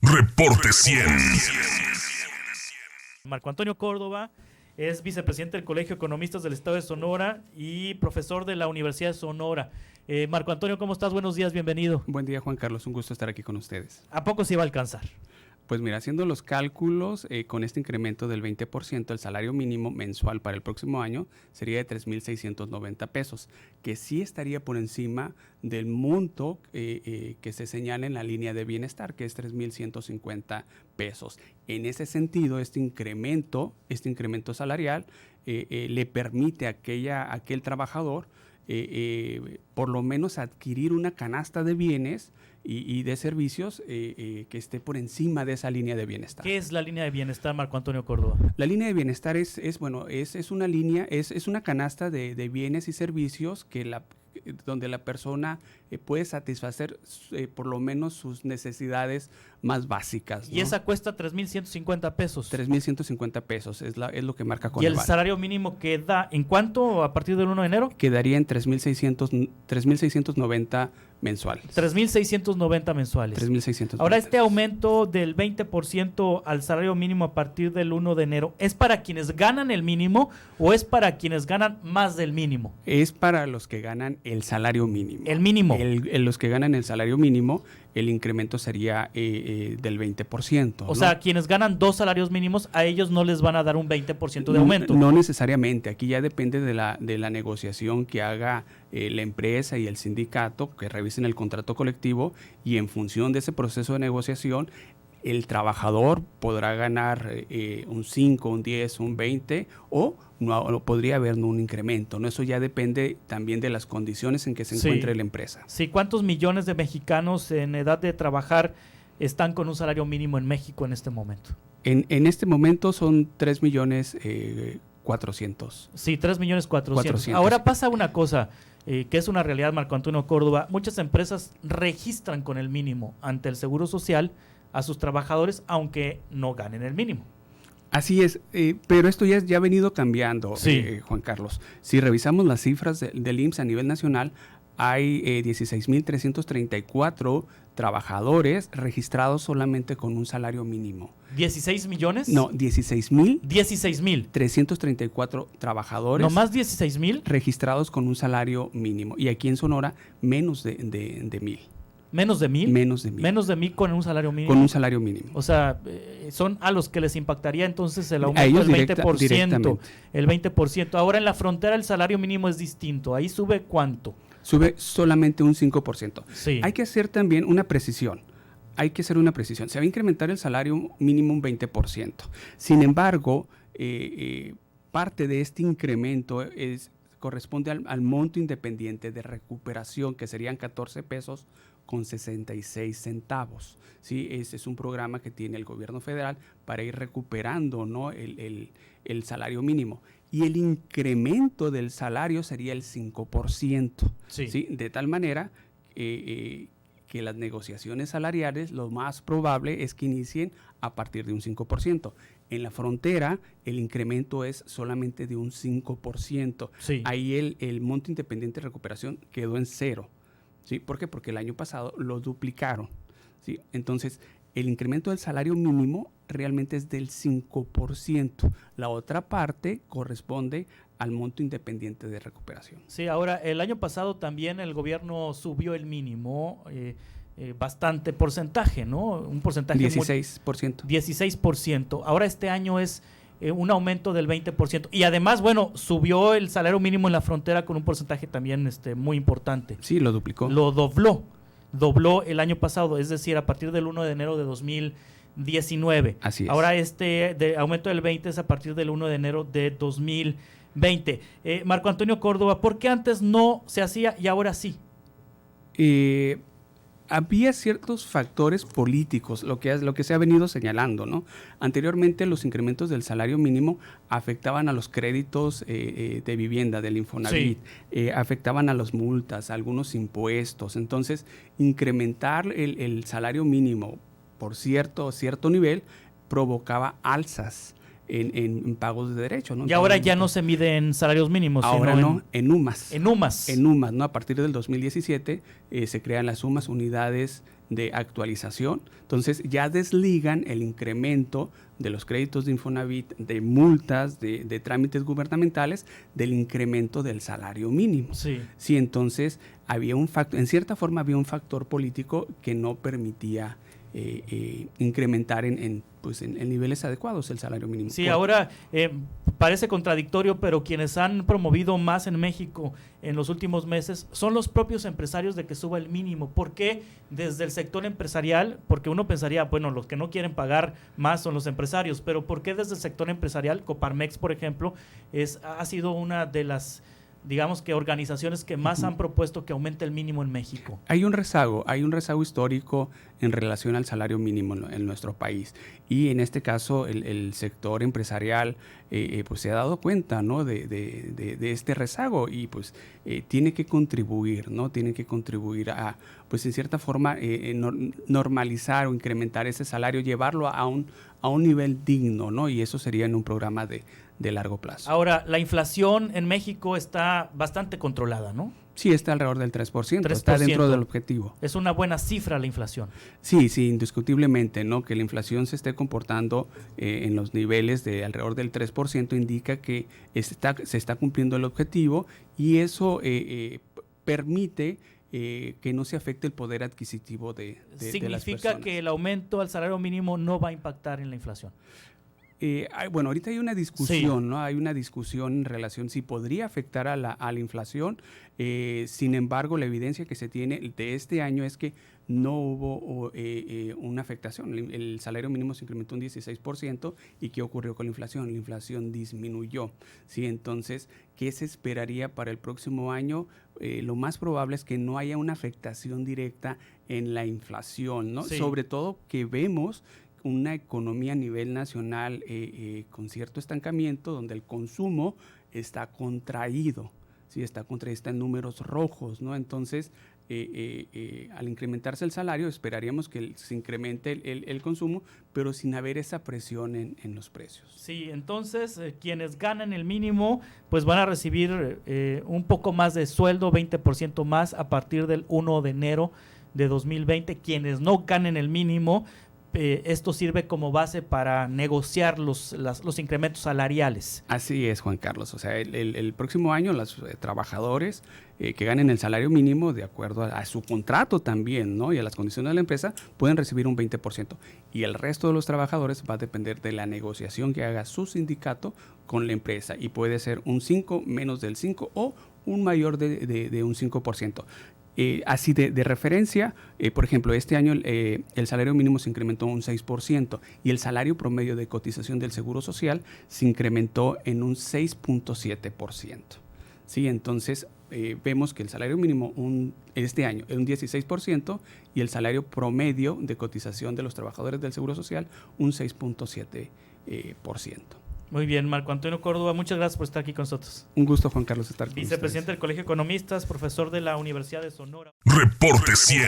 Reporte 100. Marco Antonio Córdoba es vicepresidente del Colegio de Economistas del Estado de Sonora y profesor de la Universidad de Sonora. Marco Antonio, ¿cómo estás? Buenos días, bienvenido. Buen día, Juan Carlos, un gusto estar aquí con ustedes. ¿A poco se iba a alcanzar? Pues mira, haciendo los cálculos, con este incremento del 20%, el salario mínimo mensual para el próximo año sería de 3,690 pesos, que sí estaría por encima del monto que se señala en la línea de bienestar, que es 3,150 pesos. En ese sentido, este incremento salarial le permite a aquel trabajador por lo menos adquirir una canasta de bienes y de servicios que esté por encima de esa línea de bienestar. ¿Qué es la línea de bienestar, Marco Antonio Córdoba? La línea de bienestar es una línea, es una canasta de bienes y servicios donde la persona puede satisfacer por lo menos sus necesidades más básicas, ¿no? Y esa cuesta 3,150 pesos. 3,150 pesos es lo que marca ¿Y el Coneval. salario mínimo queda en cuánto a partir del 1 de enero? Quedaría en 3,690 mensuales. 3,690 mensuales. 3,690. Ahora, este aumento del 20% al salario mínimo a partir del 1 de enero, ¿es para quienes ganan el mínimo o es para quienes ganan más del mínimo? Es para los que ganan el salario mínimo. El mínimo. Los que ganan el salario mínimo, el incremento sería del 20%. O sea, quienes ganan 2 salarios mínimos, a ellos no les van a dar un 20% de aumento. No necesariamente. Aquí ya depende de la negociación que haga la empresa y el sindicato, que revisen el contrato colectivo, y en función de ese proceso de negociación, el trabajador podrá ganar un 5, un 10, un 20 o no podría haber un incremento, ¿no? Eso ya depende también de las condiciones en que se encuentre la empresa. Sí, ¿cuántos millones de mexicanos en edad de trabajar están con un salario mínimo en México en este momento? En este momento son 3,400,000. Sí, 3,400,000. Ahora pasa una cosa que es una realidad, Marco Antonio Córdoba. Muchas empresas registran con el mínimo ante el Seguro Social a sus trabajadores, aunque no ganen el mínimo. Así es, pero esto ya ha venido cambiando, sí. Juan Carlos. Si revisamos las cifras del IMSS a nivel nacional, hay 16,334 trabajadores registrados solamente con un salario mínimo. ¿16 millones? No, 16,000. 16,000. 334 trabajadores. ¿No más 16,000? Registrados con un salario mínimo. Y aquí en Sonora, menos de 1,000. ¿Menos de 1,000? Menos de 1,000. Menos de 1,000 con un salario mínimo. Con un salario mínimo. O sea, son a los que les impactaría entonces el aumento del 20%. El 20%. Ahora en la frontera el salario mínimo es distinto. ¿Ahí sube cuánto? Sube solamente un 5%. Sí. Hay que hacer también una precisión. Se va a incrementar el salario mínimo un 20%. Sin embargo, parte de este incremento corresponde al monto independiente de recuperación, que serían 14 pesos con 66 centavos. ¿Sí? Ese es un programa que tiene el gobierno federal para ir recuperando, ¿no?, el salario mínimo. Y el incremento del salario sería el 5%. Sí. ¿Sí? De tal manera que las negociaciones salariales, lo más probable es que inicien a partir de un 5%. En la frontera, el incremento es solamente de un 5%. Sí. Ahí el monto independiente de recuperación quedó en 0. ¿Sí? ¿Por qué? Porque el año pasado lo duplicaron. ¿Sí? Entonces, el incremento del salario mínimo realmente es del 5%. La otra parte corresponde al monto independiente de recuperación. Sí, ahora el año pasado también el gobierno subió el mínimo bastante porcentaje, ¿no? Un porcentaje 16%. 16%. Ahora este año es un aumento del 20%. Y además, bueno, subió el salario mínimo en la frontera con un porcentaje también muy importante. Sí, lo duplicó. Lo dobló el año pasado, es decir, a partir del 1 de enero de 2019. Así es. Ahora de aumento del 20 es a partir del 1 de enero de 2020. Marco Antonio Córdoba, ¿por qué antes no se hacía y ahora sí? Había ciertos factores políticos, lo que se ha venido señalando, ¿no? Anteriormente los incrementos del salario mínimo afectaban a los créditos de vivienda del Infonavit, sí. Afectaban a las multas, a algunos impuestos. Entonces, incrementar el salario mínimo por cierto nivel provocaba alzas en pagos de derecho, ¿no? Y ahora ya no se mide en salarios mínimos, ahora sino no, en UMAS. En UMAS. En UMAS, ¿no? A partir del 2017 se crean las UMAS, unidades de actualización. Entonces ya desligan el incremento de los créditos de Infonavit, de multas, de trámites gubernamentales, del incremento del salario mínimo. Sí. Sí, entonces había un factor, en cierta forma había un factor político que no permitía incrementar en niveles adecuados el salario mínimo. Sí, ahora parece contradictorio, pero quienes han promovido más en México en los últimos meses son los propios empresarios de que suba el mínimo. ¿Por qué desde el sector empresarial? Porque uno pensaría, bueno, los que no quieren pagar más son los empresarios, pero ¿por qué desde el sector empresarial? Coparmex, por ejemplo, ha sido una de las, digamos que organizaciones que más han propuesto que aumente el mínimo en México. Hay un rezago histórico en relación al salario mínimo en nuestro país, y en este caso el sector empresarial pues se ha dado cuenta, ¿no? de este rezago, y pues tiene que contribuir, ¿no? Tiene que contribuir a, pues en cierta forma normalizar o incrementar ese salario, llevarlo a un nivel digno, ¿no? Y eso sería en un programa de largo plazo. Ahora, la inflación en México está bastante controlada, ¿no? Sí, está alrededor del 3%, está dentro del objetivo. Es una buena cifra la inflación. Sí, indiscutiblemente, ¿no? Que la inflación se esté comportando en los niveles de alrededor del 3% indica que se está cumpliendo el objetivo, y eso permite que no se afecte el poder adquisitivo de las personas. ¿Significa que el aumento al salario mínimo no va a impactar en la inflación? Bueno, ahorita hay una discusión, sí, ¿no? Hay una discusión en relación si podría afectar a la inflación. Sin embargo, la evidencia que se tiene de este año es que no hubo una afectación. El salario mínimo se incrementó un 16%. ¿Y qué ocurrió con la inflación? La inflación disminuyó, ¿sí? Entonces, ¿qué se esperaría para el próximo año? Lo más probable es que no haya una afectación directa en la inflación, ¿no? Sí. Sobre todo que vemos una economía a nivel nacional con cierto estancamiento, donde el consumo está contraído, ¿sí? Está en números rojos, ¿no? Entonces, al incrementarse el salario, esperaríamos que se incremente el consumo, pero sin haber esa presión en los precios. Sí, entonces quienes ganan el mínimo pues van a recibir un poco más de sueldo, 20% más a partir del 1 de enero de 2020. Quienes no ganen el mínimo, esto sirve como base para negociar los incrementos salariales. Así es, Juan Carlos. O sea, el próximo año los trabajadores que ganen el salario mínimo de acuerdo a su contrato también, ¿no? Y a las condiciones de la empresa, pueden recibir un 20%. Y el resto de los trabajadores va a depender de la negociación que haga su sindicato con la empresa. Y puede ser un 5, menos del 5 o un mayor de un 5%. Así de referencia, por ejemplo, este año el salario mínimo se incrementó un 6% y el salario promedio de cotización del Seguro Social se incrementó en un 6.7%. ¿Sí? Entonces, vemos que el salario mínimo este año es un 16% y el salario promedio de cotización de los trabajadores del Seguro Social un 6.7%. Muy bien, Marco Antonio Córdoba, muchas gracias por estar aquí con nosotros. Un gusto, Juan Carlos, estar con ustedes. Vicepresidente del Colegio de Economistas, profesor de la Universidad de Sonora. Reporte 100.